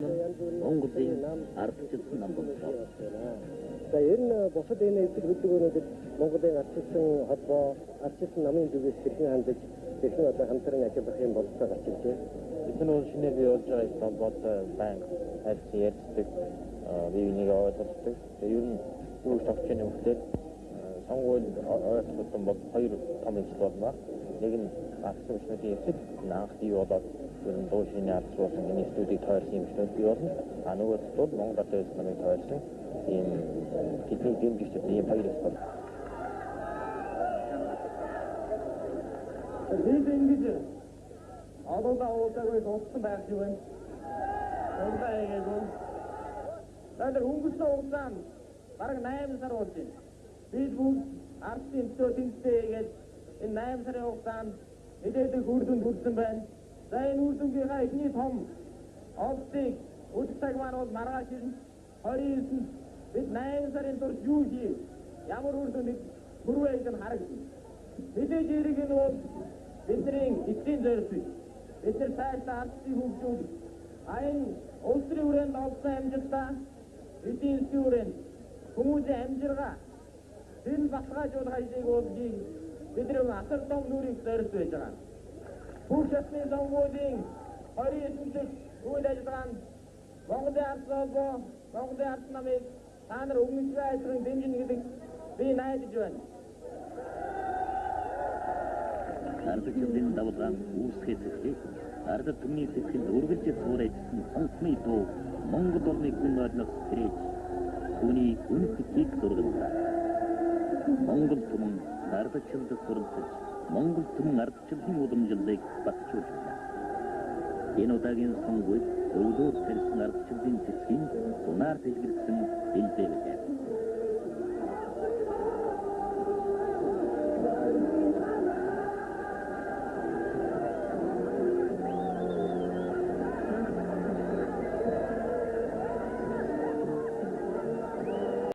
Монголын ардчилсан нам болов. За ер нь бусад энэ эсрэг хөдөлгөөнүүдэд Монголын ардчилсан холбоо, ардчилсан намын зүгээс хэрхэн хандаж, хэрхэн одоо хамтран ажиллах юм болцоо гарч иржээ. Бид нар шинээр бий болж байгаа холбоотой банк харьцан ярьцдаг, бие бинийгээ ойлголцдог. Ер нь юу ч товч юм хөтлөө сонгуульд ойлголцсон бол хоёр том ажил болно. Нэг нь ардчилсан бичнүүдийн эсрэг анх бий болоод ер нь дуу шинийн ардч болсон энэ студийг тойрсон юм бичнүүд бий болно. Нөгөө бол Монгол ардчилсан намыг тойрсон ийм тэдний дэмжигчд ийм хоёр их бол. Бид ингэж одоодаа уулзаагүй дууссан байх шиг байна. Надад өнгөрсөн хугацаанд бараг 8 сар болж байна. Бид бүгд ардын төвчтэй энэ 8 сарын хугацаанд мэдээлэл хүрдэнд хүрсэн байна. За энэ үрдүнгийнхаа эхний том олдыг өдөр цаг маань бол маргааш ирнэ. 29-нд бид 8 сарын турш юу хийв? Ямар үрдүнд хүрвэ гэж харагдана. Мэдээж хэрэг энэ бол бидний эцсийн зорилт биш. Бид нар цаашдаа ардын хөгжүүл энэ улс төрийн хүрээнд олсон амжилтаа эдийн засгийн хүрээнд хүмүүсийн амжиргаа тэр нь баталгаажуулах ажлыг бол бидний асар том нүрийг зорилт байж байгаа. Бүх шатны сонгуулийн 29-нд үйл ажиллагаанд Монголын ард холбоо, Монголын ард намыг та нар өмнөдөө ажлын дэмжинэ гэдэг би найдаж байна. Ардчилсан давлгаан үүсгэхэд ард түмний сэтгэл үргэлж суурайсан сонхны дуу Монгол орны хүн ойлгох хэрэгж түүний үнэтлийг зургалаа. Монгол түмэн ардчилд суралцаж Монгол түмэн ардчилсан уламжлалыг батжуулна. Энэ удаагийн сонгуульд өвлөөр тарьсан ардчилсан цэцгийн тунаар дэлгэрсэн бэлдээ.